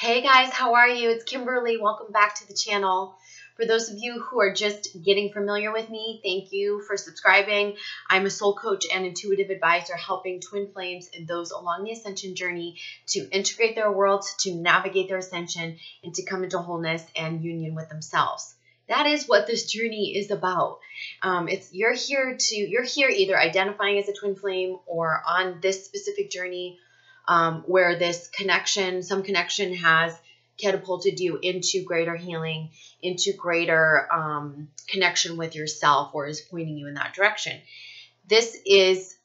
Hey guys, how are you? It's Kimberly. Welcome back to the channel. For those of you who are just getting familiar with me, thank you for subscribing. I'm a soul coach and intuitive advisor helping twin flames and those along the ascension journey to integrate their worlds, to navigate their ascension, and to come into wholeness and union with themselves. That is what this journey is about. You're here either identifying as a twin flame or on this specific journey where this connection, some connection has catapulted you into greater healing, into greater connection with yourself, or is pointing you in that direction. This is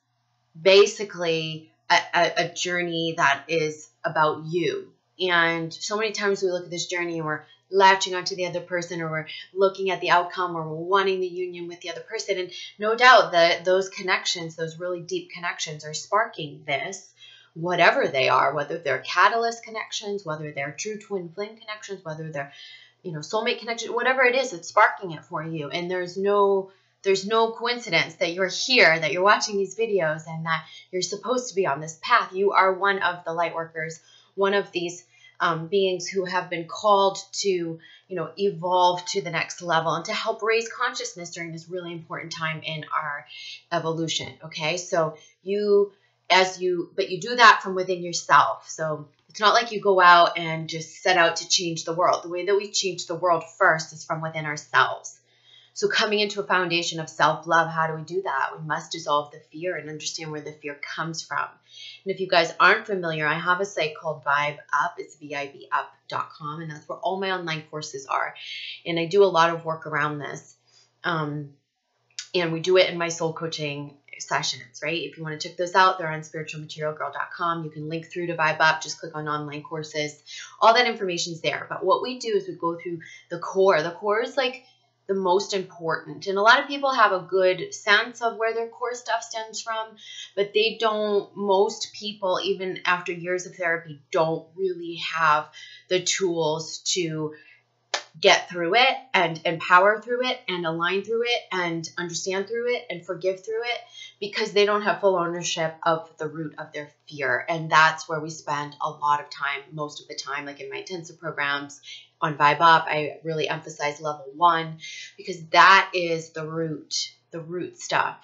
basically a journey that is about you. And so many times we look at this journey and we're latching onto the other person, or we're looking at the outcome, or we're wanting the union with the other person. And no doubt that those connections, those really deep connections, are sparking this. Whatever they are, whether they're catalyst connections, whether they're true twin flame connections, whether they're, soulmate connection, whatever it is, it's sparking it for you. And there's no coincidence that you're here, that you're watching these videos, and that you're supposed to be on this path. You are one of the light workers, one of these beings who have been called to, evolve to the next level and to help raise consciousness during this really important time in our evolution. Okay, so but you do that from within yourself. So it's not like you go out and just set out to change the world. The way that we change the world first is from within ourselves. So coming into a foundation of self-love, how do we do that? We must dissolve the fear and understand where the fear comes from. And if you guys aren't familiar, I have a site called Vibe Up. It's vibup.com, and that's where all my online courses are. And I do a lot of work around this. And we do it in my soul coaching sessions, right? If you want to check those out, they're on spiritualmaterialgirl.com. You can link through to Vibe Up, just click on online courses. All that information's there. But what we do is we go through the core. The core is like the most important. And a lot of people have a good sense of where their core stuff stems from, but most people, even after years of therapy, don't really have the tools to get through it and empower through it and align through it and understand through it and forgive through it, because they don't have full ownership of the root of their fear. And that's where we spend a lot of time, most of the time, like in my intensive programs on Vibe Up. I really emphasize level 1 because that is the root stuff.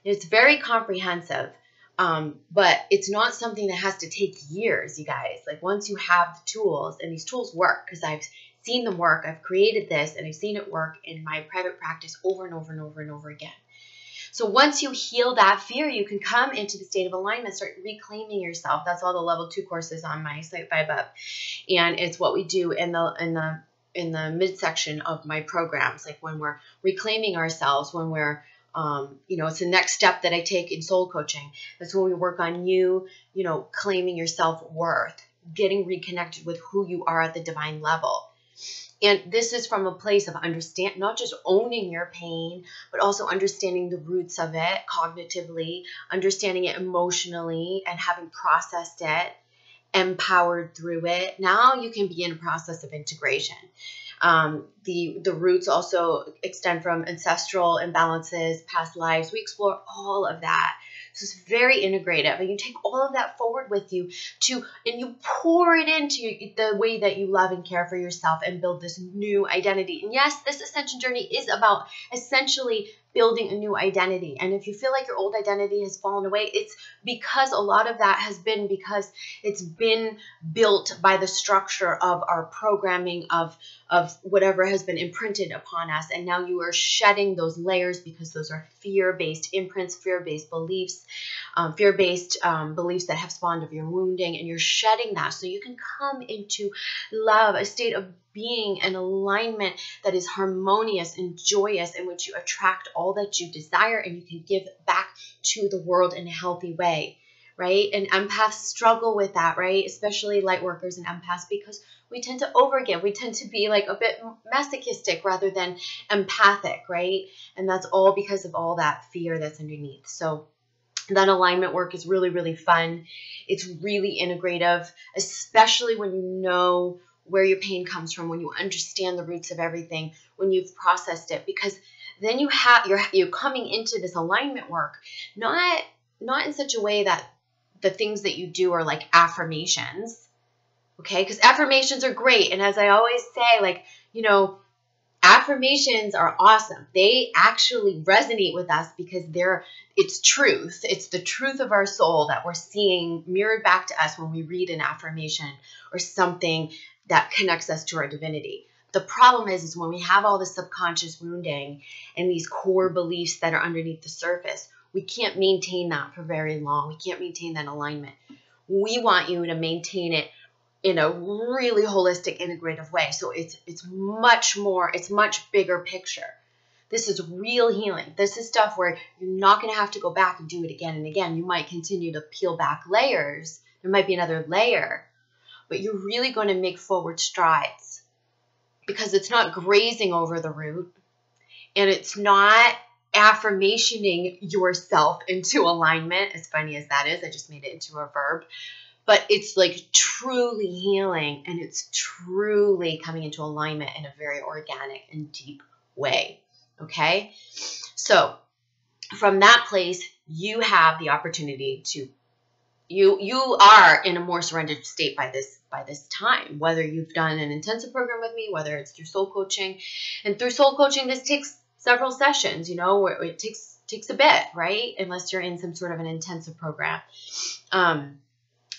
It's very comprehensive. But it's not something that has to take years, you guys. Like once you have the tools, and these tools work because I've seen them work, I've created this and I've seen it work in my private practice over and over and over and over again. So once you heal that fear, you can come into the state of alignment, start reclaiming yourself. That's all the level 2 courses on my site, Vibe Up. And it's what we do in the midsection of my programs, like when we're reclaiming ourselves, when we're it's the next step that I take in soul coaching. That's when we work on you, claiming your self-worth, getting reconnected with who you are at the divine level. And this is from a place of not just owning your pain, but also understanding the roots of it cognitively, understanding it emotionally, and having processed it, empowered through it. Now you can begin a process of integration. The roots also extend from ancestral imbalances, past lives. We explore all of that. So it's very integrative, and you take all of that forward with you and you pour it into the way that you love and care for yourself and build this new identity. And yes, this ascension journey is about essentially building a new identity. And if you feel like your old identity has fallen away, it's because a lot of that has been because it's been built by the structure of our programming of whatever has been imprinted upon us. And now you are shedding those layers because those are fear-based imprints, fear-based beliefs, fear-based beliefs that have spawned of your wounding, and you're shedding that so you can come into love, a state of being and alignment that is harmonious and joyous, in which you attract all that you desire and you can give back to the world in a healthy way, right? And empaths struggle with that, right? Especially light workers and empaths, because we tend to overgive. We tend to be like a bit masochistic rather than empathic, right? And that's all because of all that fear that's underneath. So that alignment work is really, really fun. It's really integrative, especially when you know where your pain comes from, when you understand the roots of everything, when you've processed it, because then you're coming into this alignment work, not in such a way that the things that you do are like affirmations, Okay, because affirmations are great. And as I always say, like, you know, affirmations are awesome. They actually resonate with us because it's truth. It's the truth of our soul that we're seeing mirrored back to us when we read an affirmation or something that connects us to our divinity. The problem is when we have all the subconscious wounding and these core beliefs that are underneath the surface, we can't maintain that for very long. We can't maintain that alignment. We want you to maintain it in a really holistic, integrative way. So it's much bigger picture. This is real healing. This is stuff where you're not going to have to go back and do it again and again. You might continue to peel back layers. There might be another layer, but you're really going to make forward strides because it's not grazing over the root and it's not affirmationing yourself into alignment. As funny as that is, I just made it into a verb. But it's like truly healing and it's truly coming into alignment in a very organic and deep way. Okay? So from that place, you have the opportunity to, you are in a more surrendered state by this time, whether you've done an intensive program with me, whether it's through soul coaching. And through soul coaching, this takes several sessions, you know, where it takes a bit, right? Unless you're in some sort of an intensive program.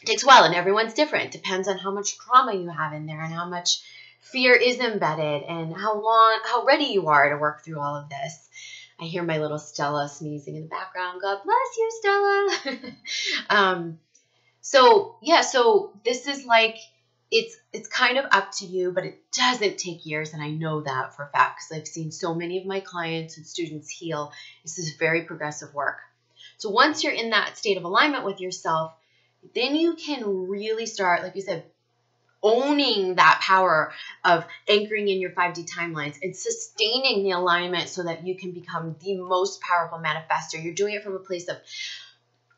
It takes a while and everyone's different. Depends on how much trauma you have in there and how much fear is embedded and how ready you are to work through all of this. I hear my little Stella sneezing in the background. God bless you, Stella. So this is like, it's kind of up to you, but it doesn't take years. And I know that for a fact because I've seen so many of my clients and students heal. This is very progressive work. So once you're in that state of alignment with yourself, then you can really start, like you said, owning that power of anchoring in your 5D timelines and sustaining the alignment so that you can become the most powerful manifester. You're doing it from a place of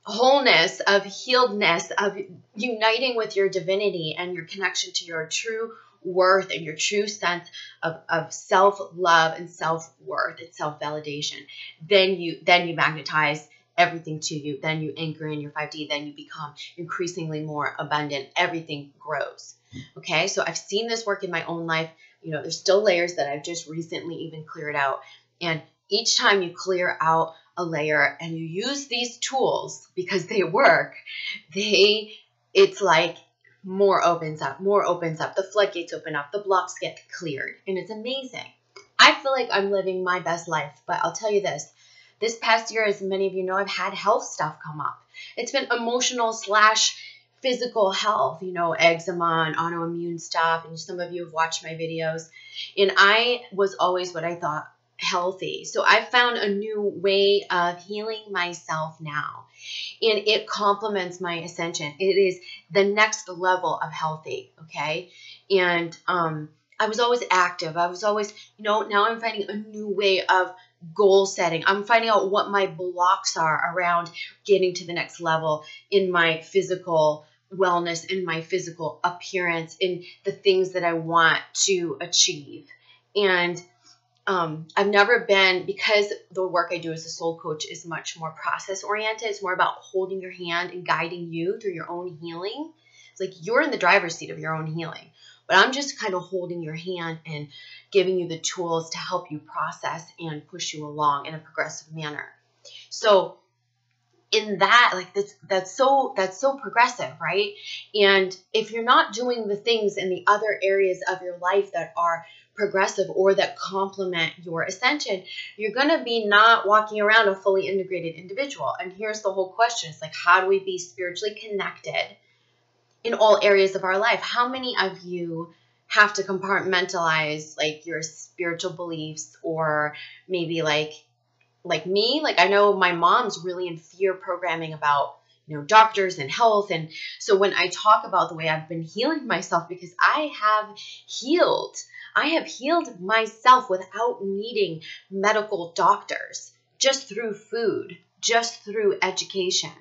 wholeness, of healedness, of uniting with your divinity and your connection to your true worth and your true sense of self-love and self-worth and self-validation. Then you magnetize everything to you. Then you anchor in your 5D. Then you become increasingly more abundant. Everything grows. Okay. So I've seen this work in my own life. You know, there's still layers that I've just recently even cleared out. And each time you clear out a layer and you use these tools because they work, it's like more opens up. The floodgates open up. The blocks get cleared. And it's amazing. I feel like I'm living my best life, but I'll tell you this past year, as many of you know, I've had health stuff come up. It's been emotional / physical health, you know, eczema and autoimmune stuff. And some of you have watched my videos. And I was always what I thought healthy. So I found a new way of healing myself now. And it complements my ascension. It is the next level of healthy, okay? And I was always active. I was always, you know, now I'm finding a new way of goal setting. I'm finding out what my blocks are around getting to the next level in my physical wellness, in my physical appearance, in the things that I want to achieve. And I've never been, because the work I do as a soul coach is much more process oriented. It's more about holding your hand and guiding you through your own healing. It's like you're in the driver's seat of your own healing. But I'm just kind of holding your hand and giving you the tools to help you process and push you along in a progressive manner. So in that, like that's so progressive, right? And if you're not doing the things in the other areas of your life that are progressive or that complement your ascension, you're going to be not walking around a fully integrated individual. And here's the whole question. It's like, how do we be spiritually connected in all areas of our life? How many of you have to compartmentalize like your spiritual beliefs, or maybe like me? Like I know my mom's really in fear programming about, you know, doctors and health. And so when I talk about the way I've been healing myself, because I have healed myself without needing medical doctors, just through food, just through education.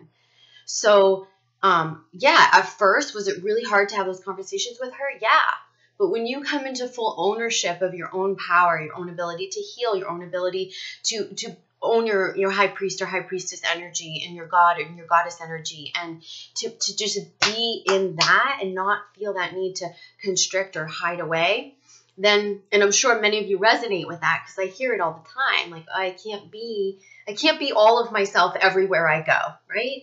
So yeah, at first, was it really hard to have those conversations with her? Yeah. But when you come into full ownership of your own power, your own ability to heal, your own ability to own your high priest or high priestess energy and your god and your goddess energy, and to just be in that and not feel that need to constrict or hide away, then, and I'm sure many of you resonate with that because I hear it all the time, like I can't be all of myself everywhere I go, right?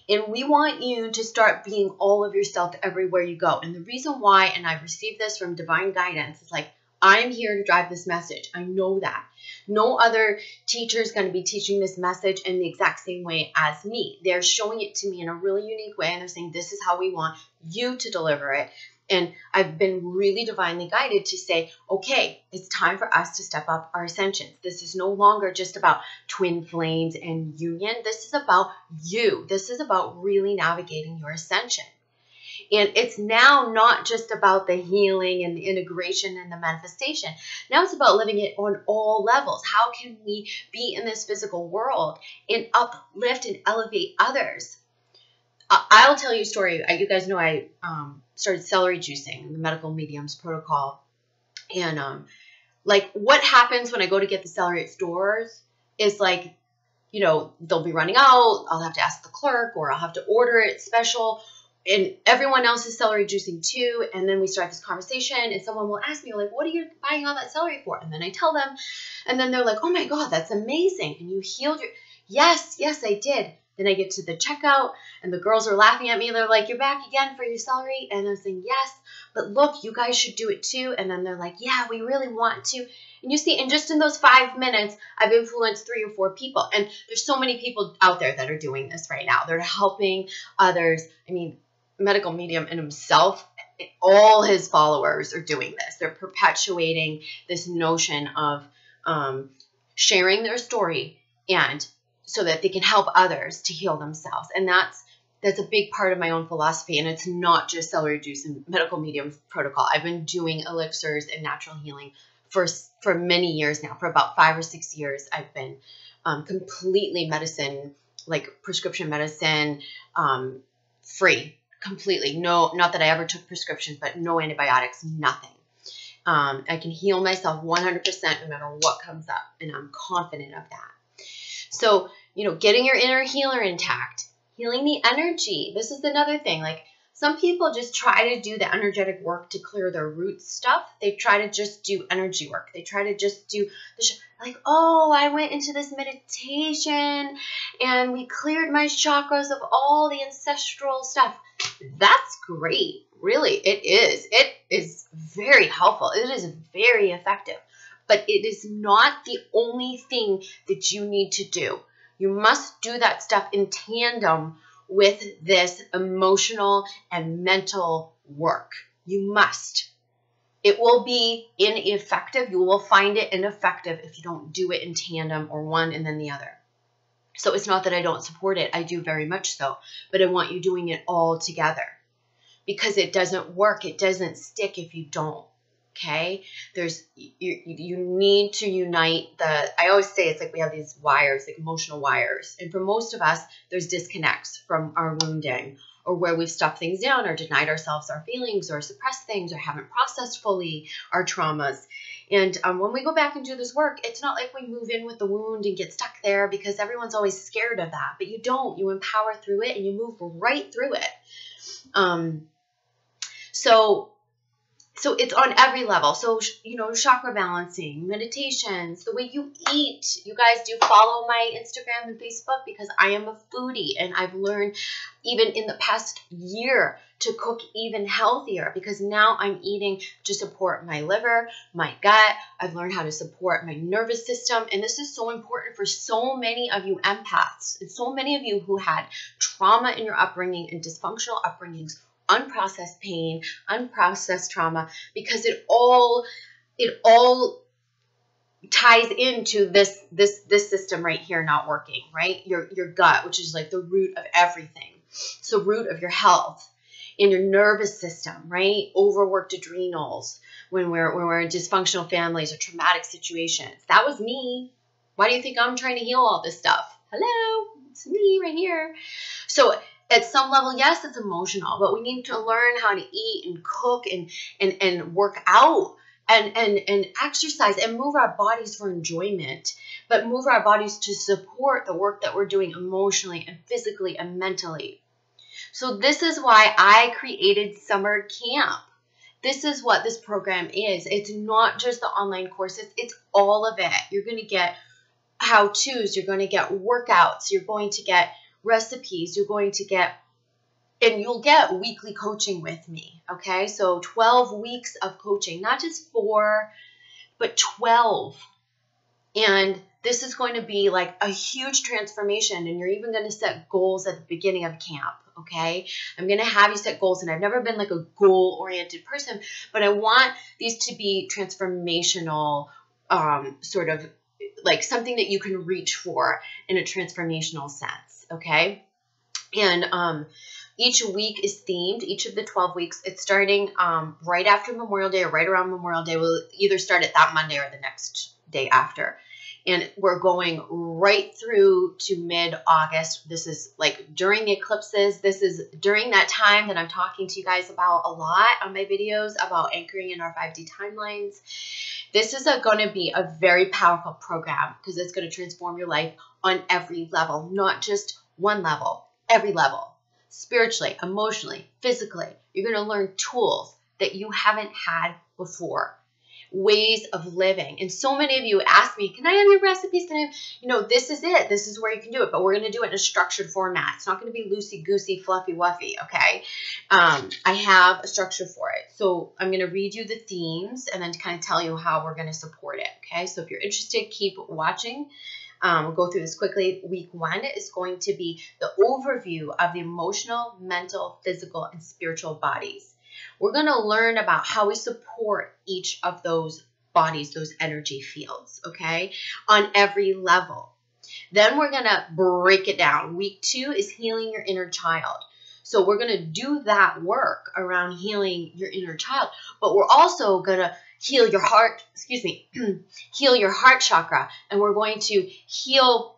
And we want you to start being all of yourself everywhere you go. And the reason why, and I've received this from divine guidance, is like, I'm here to drive this message. I know that. No other teacher is going to be teaching this message in the exact same way as me. They're showing it to me in a really unique way, and they're saying, this is how we want you to deliver it. And I've been really divinely guided to say, okay, it's time for us to step up our ascensions. This is no longer just about twin flames and union. This is about you. This is about really navigating your ascension. And it's now not just about the healing and the integration and the manifestation. Now it's about living it on all levels. How can we be in this physical world and uplift and elevate others? I'll tell you a story. You guys know I started Celery Juicing, the medical mediums protocol. And like what happens when I go to get the celery at stores is like, you know, they'll be running out. I'll have to ask the clerk, or I'll have to order it special. And everyone else is celery juicing too. And then we start this conversation and someone will ask me, like, what are you buying all that celery for? And then I tell them, and then they're like, oh my God, that's amazing. And you healed your, yes, I did. Then I get to the checkout and the girls are laughing at me. They're like, you're back again for your celery? And I'm saying, yes, but look, you guys should do it too. And then they're like, yeah, we really want to. And you see, and just in those 5 minutes, I've influenced 3 or 4 people. And there's so many people out there that are doing this right now. They're helping others. I mean, medical medium in himself, all his followers are doing this. They're perpetuating this notion of sharing their story, and so that they can help others to heal themselves. And that's a big part of my own philosophy. And it's not just celery juice and medical medium protocol. I've been doing elixirs and natural healing for many years now. For about 5 or 6 years, I've been completely medicine, like prescription medicine, free. Completely. No, not that I ever took prescriptions, but no antibiotics, nothing. I can heal myself 100% no matter what comes up, and I'm confident of that. So, you know, getting your inner healer intact, healing the energy. This is another thing. Like, some people just try to do the energetic work to clear their root stuff. They try to just do energy work. They try to just do like, oh, I went into this meditation and we cleared my chakras of all the ancestral stuff. That's great. Really, it is. It is very helpful. It is very effective. But it is not the only thing that you need to do. You must do that stuff in tandem with this emotional and mental work. You must. It will be ineffective. You will find it ineffective if you don't do it in tandem, or one and then the other. So it's not that I don't support it. I do very much so. But I want you doing it all together, because it doesn't work. It doesn't stick if you don't. Okay, you need to unite I always say it's like we have these wires, like emotional wires. And for most of us, there's disconnects from our wounding, or where we've stuffed things down or denied ourselves our feelings or suppressed things or haven't processed fully our traumas. And when we go back and do this work, it's not like we move in with the wound and get stuck there, because everyone's always scared of that. But you don't. You empower through it and you move right through it. So it's on every level. So, you know, chakra balancing, meditations, the way you eat. You guys do follow my Instagram and Facebook, because I am a foodie, and I've learned even in the past year to cook even healthier, because now I'm eating to support my liver, my gut. I've learned how to support my nervous system. And this is so important for so many of you empaths, and so many of you who had trauma in your upbringing and dysfunctional upbringings, unprocessed pain, unprocessed trauma, because it all ties into this system right here not working, right? Your gut, which is like the root of everything. So root of your health, in your nervous system, right? Overworked adrenals when we're in dysfunctional families or traumatic situations. That was me. Why do you think I'm trying to heal all this stuff? Hello, it's me right here. So at some level, yes, it's emotional, but we need to learn how to eat and cook and work out and exercise and move our bodies for enjoyment, but move our bodies to support the work that we're doing emotionally and physically and mentally. So this is why I created summer camp. This is what this program is. It's not just the online courses. It's all of it. You're going to get how-tos. You're going to get workouts. You're going to get recipes. You're going to get, and you'll get weekly coaching with me. Okay. So 12 weeks of coaching, not just 4, but 12. And this is going to be like a huge transformation. And you're even going to set goals at the beginning of camp. Okay. I'm going to have you set goals, and I've never been like a goal oriented person, but I want these to be transformational, sort of like something that you can reach for in a transformational sense. Okay. And, each week is themed, each of the 12 weeks. It's starting right after Memorial Day or right around Memorial Day. We'll either start it that Monday or the next day after. And we're going right through to mid-August. This is like during the eclipses. This is during that time that I'm talking to you guys about a lot on my videos about anchoring in our 5D timelines. This is going to be a very powerful program because it's going to transform your life on every level, not just one level, every level. Spiritually, emotionally, physically. You're going to learn tools that you haven't had before, ways of living. And so many of you ask me, can I have your recipes? Can I have, this is it. This is where you can do it. But we're going to do it in a structured format. It's not going to be loosey-goosey, fluffy-wuffy, okay? I have a structure for it. So I'm going to read you the themes and then to kind of tell you how we're going to support it, okay? So if you're interested, keep watching. We'll go through this quickly. Week 1 is going to be the overview of the emotional, mental, physical, and spiritual bodies. We're going to learn about how we support each of those bodies, those energy fields, okay, on every level. Then we're going to break it down. Week 2 is healing your inner child. So we're going to do that work around healing your inner child, but we're also going to heal your heart, heal your heart chakra. And we're going to heal,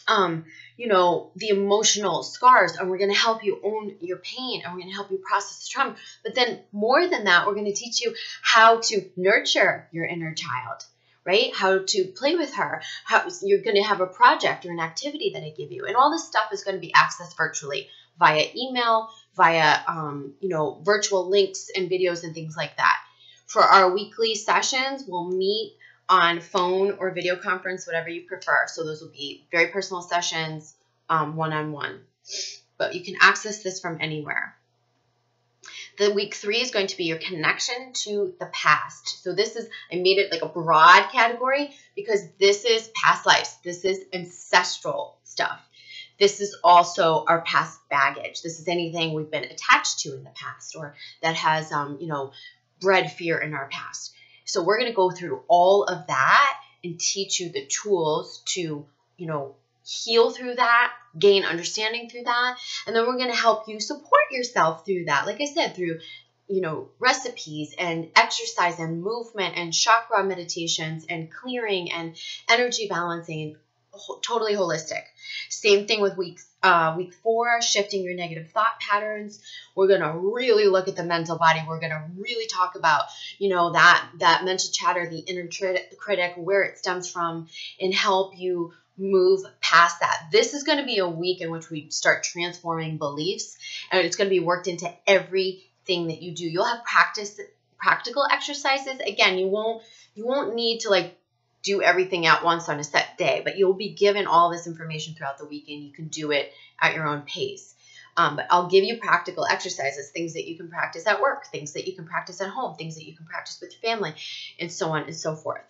the emotional scars, and we're going to help you own your pain, and we're going to help you process the trauma. But then more than that, we're going to teach you how to nurture your inner child, right? How to play with her. How you're going to have a project or an activity that I give you. And all this stuff is going to be accessed virtually via email, via, virtual links and videos and things like that. For our weekly sessions, we'll meet on phone or video conference, whatever you prefer. So those will be very personal sessions, one-on-one. But you can access this from anywhere. The week 3 is going to be your connection to the past. So this is, I made it like a broad category because this is past lives. This is ancestral stuff. This is also our past baggage. This is anything we've been attached to in the past or that has, bred fear in our past. So we're going to go through all of that and teach you the tools to, heal through that, gain understanding through that. And then we're going to help you support yourself through that. Like I said, through, recipes and exercise and movement and chakra meditations and clearing and energy balancing, totally holistic. Same thing with week 4, shifting your negative thought patterns. We're going to really look at the mental body. We're going to really talk about, that mental chatter, the inner critic, where it stems from, and help you move past that. This is going to be a week in which we start transforming beliefs, and it's going to be worked into everything that you do. You'll have practical exercises. Again, you won't need to do everything at once on a set day, but you'll be given all this information throughout the weekend. You can do it at your own pace. But I'll give you practical exercises, things that you can practice at work, things that you can practice at home, things that you can practice with your family, and so on and so forth.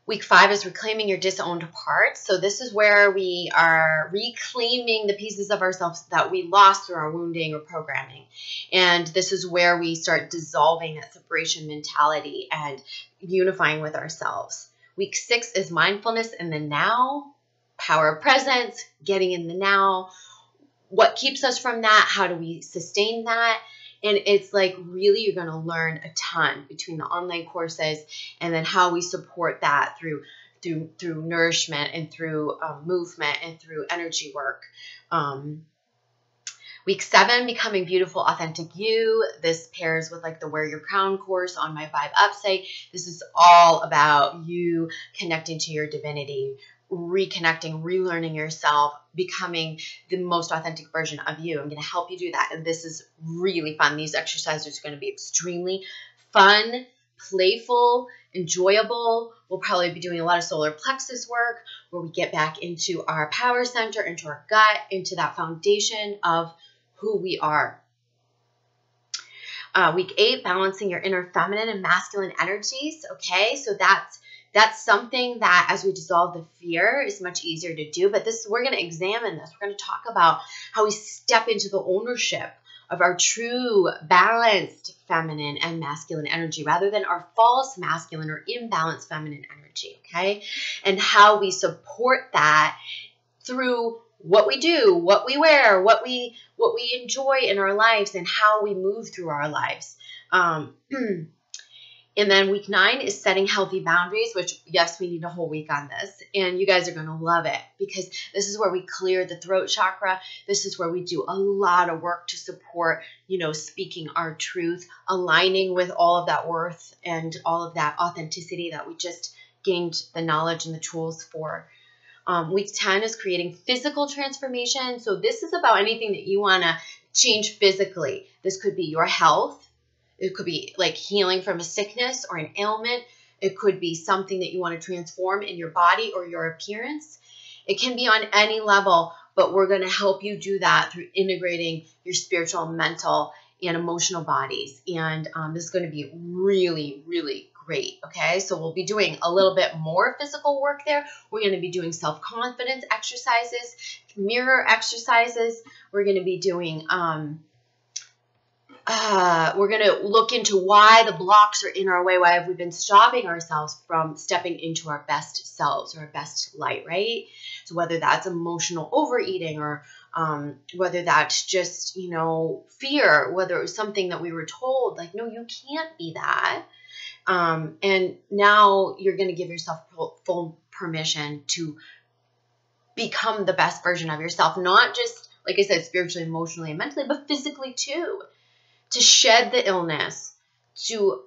Week 5 is reclaiming your disowned parts. So this is where we are reclaiming the pieces of ourselves that we lost through our wounding or programming. And this is where we start dissolving that separation mentality and unifying with ourselves. Week 6 is mindfulness in the now, power of presence, getting in the now. What keeps us from that? How do we sustain that? And it's really you're going to learn a ton between the online courses and then how we support that through nourishment and through movement and through energy work. Week 7, Becoming Beautiful, Authentic You. This pairs with like the Wear Your Crown course on my Vibe Up site. This is all about you connecting to your divinity, reconnecting, relearning yourself, becoming the most authentic version of you. I'm going to help you do that. And this is really fun. These exercises are going to be extremely fun, playful, enjoyable. We'll probably be doing a lot of solar plexus work where we get back into our power center, into our gut, into that foundation of who we are. Week 8, balancing your inner feminine and masculine energies. Okay, so that's something that as we dissolve the fear is much easier to do. But we're going to examine this. We're going to talk about how we step into the ownership of our true balanced feminine and masculine energy rather than our false masculine or imbalanced feminine energy. Okay, and how we support that through what we do, what we wear, what we enjoy in our lives, and how we move through our lives. And then week 9 is setting healthy boundaries, which, yes, we need a whole week on this. And you guys are going to love it because this is where we clear the throat chakra. This is where we do a lot of work to support, speaking our truth, aligning with all of that worth and all of that authenticity that we just gained the knowledge and the tools for. Week 10 is creating physical transformation. So this is about anything that you want to change physically. This could be your health. It could be like healing from a sickness or an ailment. It could be something that you want to transform in your body or your appearance. It can be on any level, but we're going to help you do that through integrating your spiritual, mental, and emotional bodies. And this is going to be really, really great. Okay, so we'll be doing a little bit more physical work there. We're going to be doing self-confidence exercises, mirror exercises. We're going to be doing we're going to look into why the blocks are in our way. Why have we been stopping ourselves from stepping into our best selves or our best light, right? So whether that's emotional overeating or whether that's just, fear, whether it was something that we were told, like, no, you can't be that. And now you're going to give yourself full permission to become the best version of yourself, not just, like I said, spiritually, emotionally, and mentally, but physically too. To shed the illness, to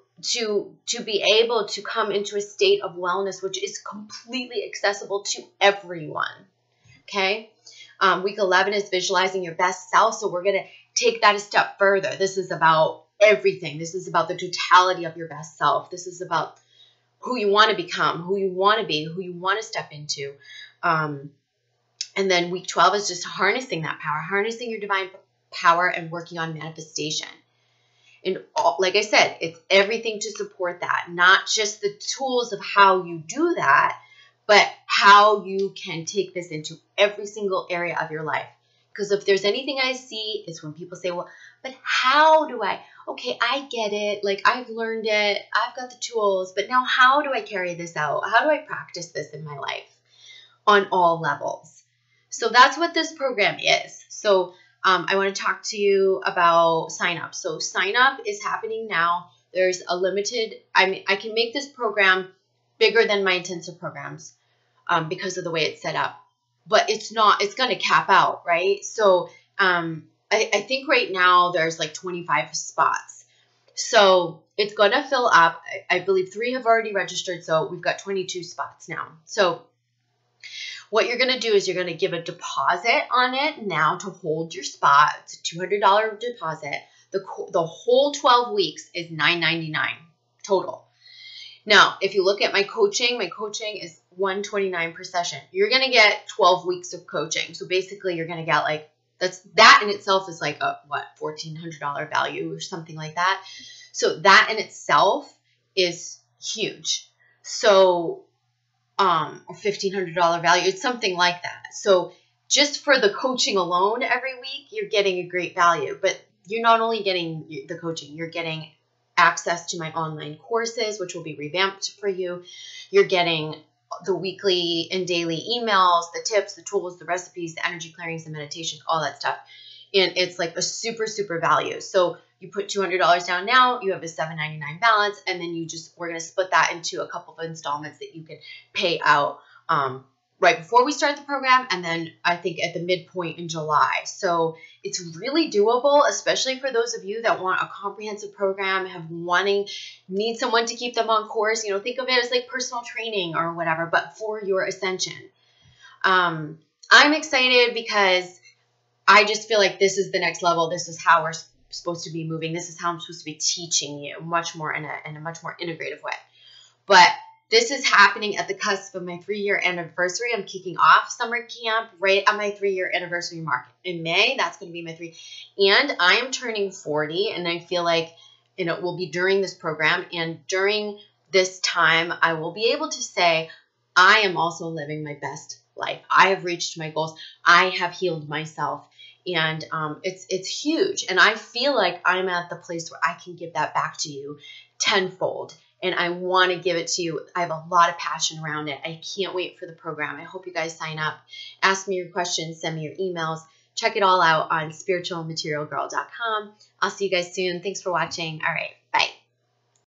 be able to come into a state of wellness, which is completely accessible to everyone. Okay. Week 11 is visualizing your best self. So we're going to take that a step further. This is about everything. This is about the totality of your best self. This is about who you want to become, who you want to be, who you want to step into. And then week 12 is just harnessing that power, harnessing your divine power and working on manifestation. And like I said, it's everything to support that, not just the tools of how you do that, but how you can take this into every single area of your life. Because if there's anything I see, it's when people say, well, but how do I? Okay, I get it. Like, I've learned it. I've got the tools. But now how do I carry this out? How do I practice this in my life on all levels? So that's what this program is. So I want to talk to you about sign up. So sign up is happening now. There's a limited, I can make this program bigger than my intensive programs because of the way it's set up, but it's going to cap out, right? So I think right now there's like 25 spots. So it's going to fill up. I believe 3 have already registered. So we've got 22 spots now. So what you're going to do is you're going to give a deposit on it now to hold your spot. It's a $200 deposit. The whole 12 weeks is $9.99 total. Now, if you look at my coaching is $129 per session. You're going to get 12 weeks of coaching. So basically you're going to get like, that in itself is like a, $1,400 value or something like that. So that in itself is huge. So or $1,500 value. It's something like that. So just for the coaching alone every week, you're getting a great value. But you're not only getting the coaching, you're getting access to my online courses, which will be revamped for you. You're getting the weekly and daily emails, the tips, the tools, the recipes, the energy clearings, the meditations, all that stuff. And it's like a super, super value. So you put $200 down now, you have a $7.99 balance, and then we're going to split that into a couple of installments that you can pay out right before we start the program, and then I think at the midpoint in July. So it's really doable, especially for those of you that want a comprehensive program, need someone to keep them on course. Think of it as like personal training or whatever, but for your ascension. I'm excited because I just feel like this is the next level. This is how we're supposed to be moving. This is how I'm supposed to be teaching you much more in a much more integrative way. But this is happening at the cusp of my 3-year anniversary. I'm kicking off summer camp right at my 3-year anniversary mark. In May, that's going to be my 3. And I am turning 40, and I feel like it will be during this program. And during this time, I will be able to say, I am also living my best life. I have reached my goals. I have healed myself. And it's huge. And I feel like I'm at the place where I can give that back to you tenfold. And I want to give it to you. I have a lot of passion around it. I can't wait for the program. I hope you guys sign up. Ask me your questions. Send me your emails. Check it all out on spiritualmaterialgirl.com. I'll see you guys soon. Thanks for watching. All right.